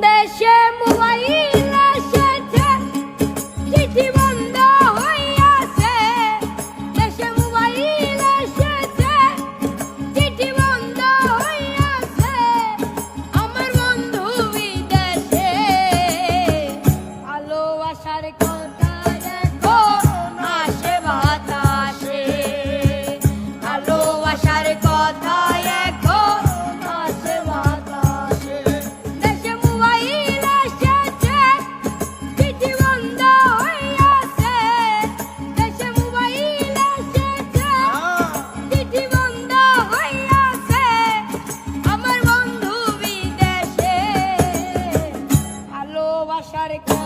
দেশে মোবাইল এসেছে, চিঠি বন্ধ হইয়াছে। দেশে মোবাইল এসেছে, চিঠি বন্ধ হইয়াছে। আমার বন্ধু বিদেশে, ভালোবাসার কথা এখন আসে বাতাসে। ভালোবাসার কথা এখন আসে বাতাসে। দেশে মোবাইল এসেছে, চিঠি বন্ধ হইয়াছে। দেশে মোবাইল এসেছে, চিঠি বন্ধ হইয়াছে। আমার বন্ধু বিদেশে, ভালোবাসার কথা